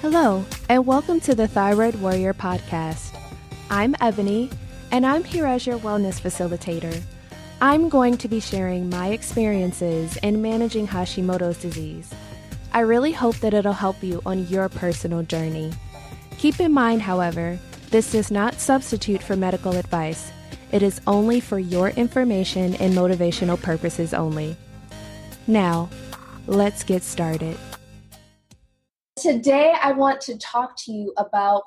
Hello, and welcome to the Thyroid Warrior podcast. I'm Ebony, and I'm here as your wellness facilitator. I'm going to be sharing my experiences in managing Hashimoto's disease. I really hope that it'll help you on your personal journey. Keep in mind, however, this does not substitute for medical advice. It is only for your information and motivational purposes only. Now, let's get started. Today, I want to talk to you about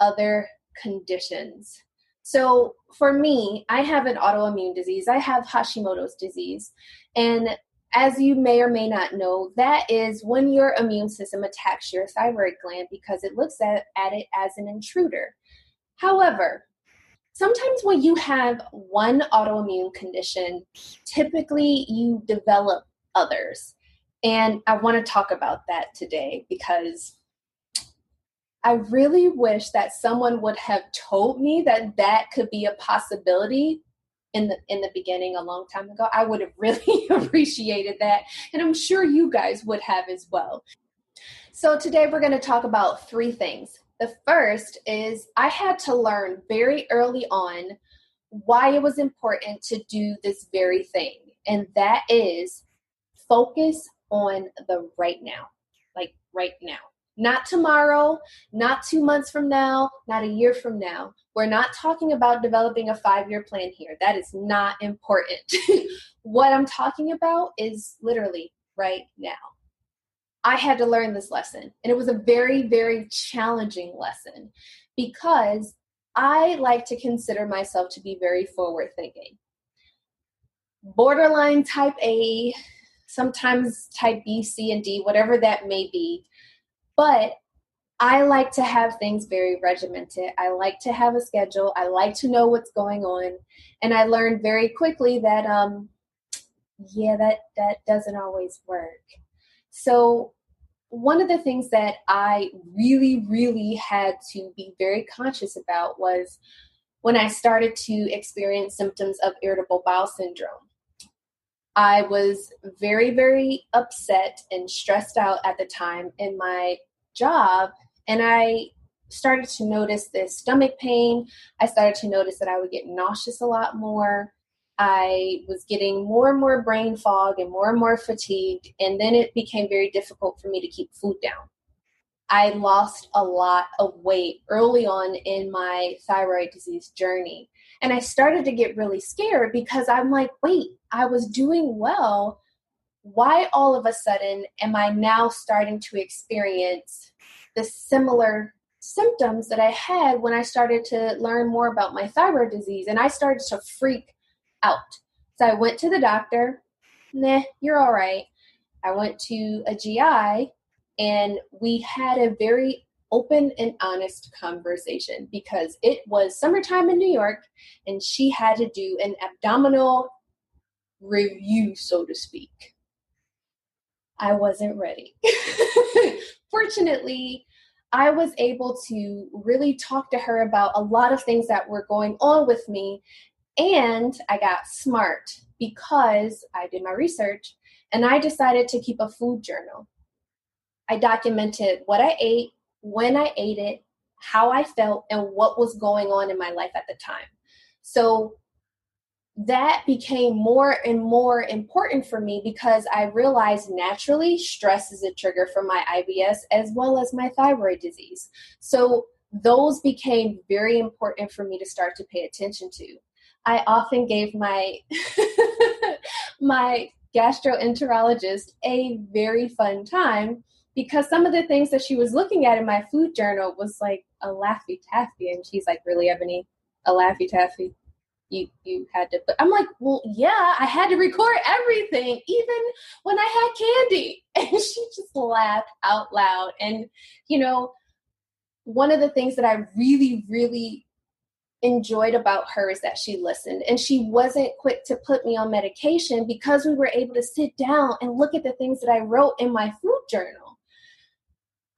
other conditions. So for me, I have an autoimmune disease. I have Hashimoto's disease. And as you may or may not know, that is when your immune system attacks your thyroid gland because it looks at it as an intruder. However, sometimes when you have one autoimmune condition, typically you develop others. And I want to talk about that today because I really wish that someone would have told me that that could be a possibility in the beginning a long time ago. I would have really appreciated that. And I'm sure you guys would have as well. So today we're going to talk about three things. The first is I had to learn very early on why it was important to do this very thing. And that is focus on the right now, like right now, not tomorrow, not 2 months from now, not a year from now. We're not talking about developing a 5-year plan here. That is not important. What I'm talking about is literally right now. I had to learn this lesson, and it was a very, very challenging lesson because I like to consider myself to be very forward thinking. Borderline type A, sometimes type B, C, and D, whatever that may be. But I like to have things very regimented. I like to have a schedule. I like to know what's going on. And I learned very quickly that, that doesn't always work. So one of the things that I really, really had to be very conscious about was when I started to experience symptoms of irritable bowel syndrome. I was very, very upset and stressed out at the time in my job, and I started to notice this stomach pain. I started to notice that I would get nauseous a lot more. I was getting more and more brain fog and more fatigued, and then it became very difficult for me to keep food down. I lost a lot of weight early on in my thyroid disease journey. And I started to get really scared because I'm like, wait, I was doing well. Why all of a sudden am I now starting to experience the similar symptoms that I had when I started to learn more about my thyroid disease? And I started to freak out. So I went to the doctor. Nah, you're all right. I went to a GI, and we had a very open and honest conversation because it was summertime in New York and she had to do an abdominal review, so to speak. I wasn't ready. Fortunately, I was able to really talk to her about a lot of things that were going on with me, and I got smart because I did my research and I decided to keep a food journal. I documented what I ate, when I ate it, how I felt, and what was going on in my life at the time. So that became more and more important for me because I realized naturally stress is a trigger for my IBS as well as my thyroid disease. So those became very important for me to start to pay attention to. I often gave my my gastroenterologist a very fun time because some of the things that she was looking at in my food journal was like a Laffy Taffy. And she's like, really, Ebony? A Laffy Taffy? You had to put, I'm like, well, yeah, I had to record everything, even when I had candy. And she just laughed out loud. And, one of the things that I really, really enjoyed about her is that she listened, and she wasn't quick to put me on medication because we were able to sit down and look at the things that I wrote in my food journal.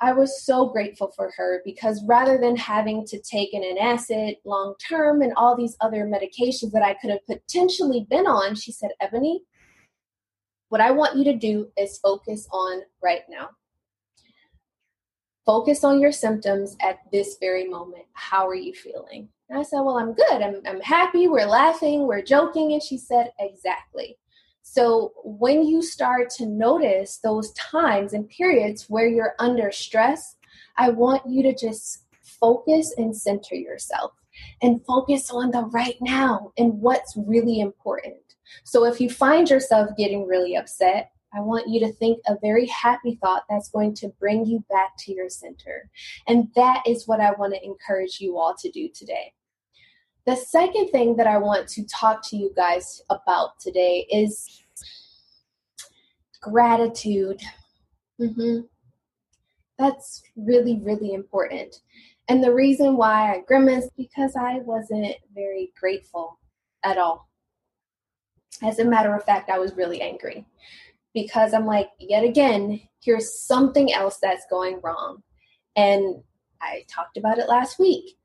I was so grateful for her because rather than having to take an antacid long term and all these other medications that I could have potentially been on, she said, Ebony, what I want you to do is focus on right now. Focus on your symptoms at this very moment. How are you feeling? And I said, well, I'm good. I'm happy. We're laughing. We're joking. And she said, exactly. So when you start to notice those times and periods where you're under stress, I want you to just focus and center yourself and focus on the right now and what's really important. So if you find yourself getting really upset, I want you to think a very happy thought that's going to bring you back to your center. And that is what I want to encourage you all to do today. The second thing that I want to talk to you guys about today is gratitude. That's really, really important. And the reason why I grimaced because I wasn't very grateful at all. As a matter of fact, I was really angry because I'm like, yet again, here's something else that's going wrong. And I talked about it last week.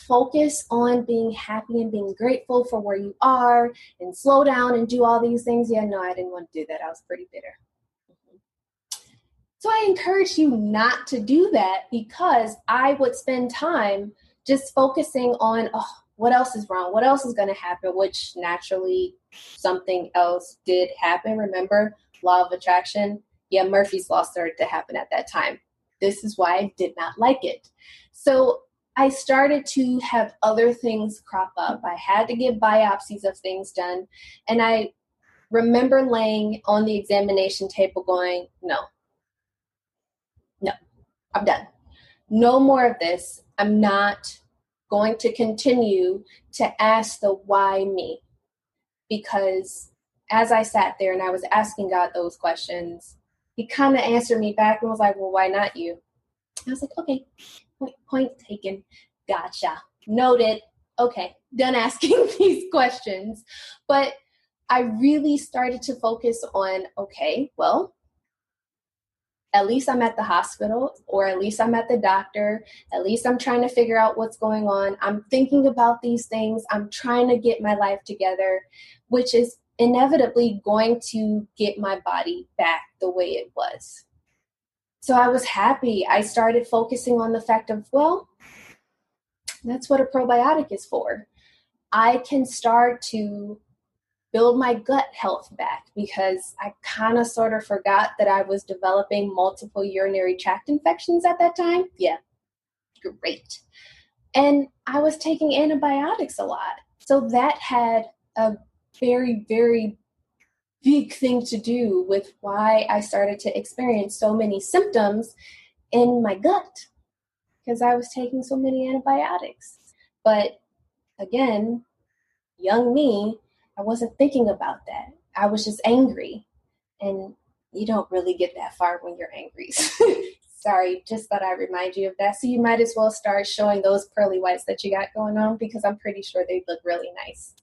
Focus on being happy and being grateful for where you are and slow down and do all these things. Yeah, no, I didn't want to do that. I was pretty bitter. So I encourage you not to do that because I would spend time just focusing on, what else is wrong? What else is going to happen? Which naturally something else did happen. Remember, law of attraction? Yeah, Murphy's Law started to happen at that time. This is why I did not like it. So I started to have other things crop up. I had to get biopsies of things done. And I remember laying on the examination table going, no, I'm done. No more of this. I'm not going to continue to ask the why me. Because as I sat there and I was asking God those questions, he kind of answered me back and was like, well, why not you? I was like, okay, point taken. Gotcha. Noted. Okay, done asking these questions. But I really started to focus on, okay, well, at least I'm at the hospital, or at least I'm at the doctor. At least I'm trying to figure out what's going on. I'm thinking about these things. I'm trying to get my life together, which is inevitably going to get my body back the way it was. So I was happy. I started focusing on the fact of, well, that's what a probiotic is for. I can start to build my gut health back because I kind of sort of forgot that I was developing multiple urinary tract infections at that time. Yeah, great. And I was taking antibiotics a lot. So that had a very, very big thing to do with why I started to experience so many symptoms in my gut because I was taking so many antibiotics. But again, young me, I wasn't thinking about that. I was just angry. And you don't really get that far when you're angry. Sorry, just thought I'd remind you of that. So you might as well start showing those pearly whites that you got going on because I'm pretty sure they look really nice.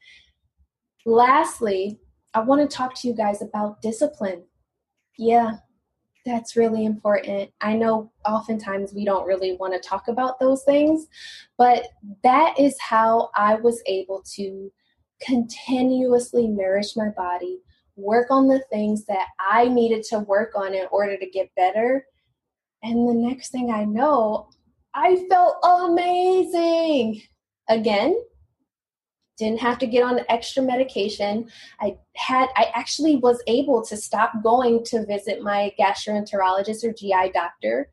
Lastly, I want to talk to you guys about discipline. Yeah, that's really important. I know oftentimes we don't really want to talk about those things, but that is how I was able to continuously nourish my body, work on the things that I needed to work on in order to get better. And the next thing I know, I felt amazing. Again, didn't have to get on extra medication. I actually was able to stop going to visit my gastroenterologist or GI doctor.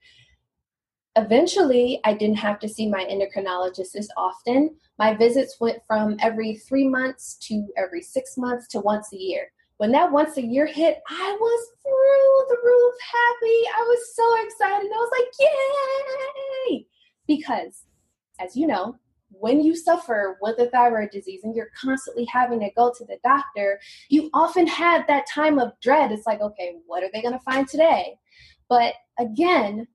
Eventually, I didn't have to see my endocrinologist as often. My visits went from every 3 months to every 6 months to once a year. When that once a year hit, I was through the roof happy. I was so excited. I was like, yay! Because, as you know, when you suffer with a thyroid disease and you're constantly having to go to the doctor, you often have that time of dread. It's like, okay, what are they going to find today? But again,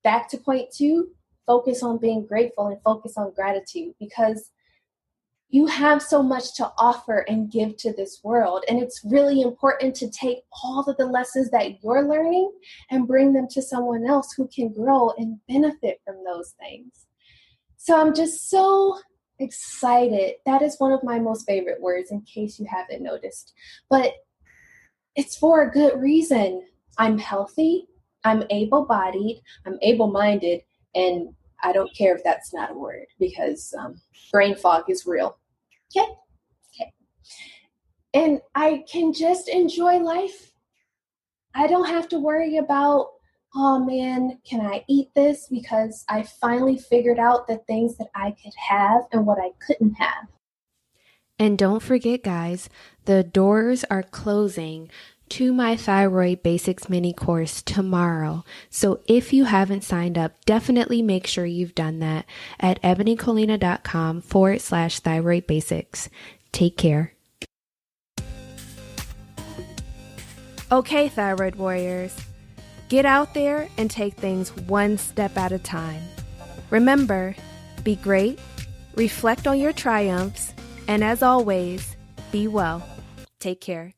back to point 2, focus on being grateful and focus on gratitude because you have so much to offer and give to this world. And it's really important to take all of the lessons that you're learning and bring them to someone else who can grow and benefit from those things. So I'm just so excited. That is one of my most favorite words in case you haven't noticed. But it's for a good reason. I'm healthy. I'm able-bodied, I'm able-minded, and I don't care if that's not a word because brain fog is real. Okay? Okay. And I can just enjoy life. I don't have to worry about, oh man, can I eat this? Because I finally figured out the things that I could have and what I couldn't have. And don't forget, guys, the doors are closing to my Thyroid Basics mini course tomorrow. So if you haven't signed up, definitely make sure you've done that at ebonycolina.com/thyroid basics. Take care. Okay, Thyroid Warriors, get out there and take things one step at a time. Remember, be great, reflect on your triumphs, and as always, be well. Take care.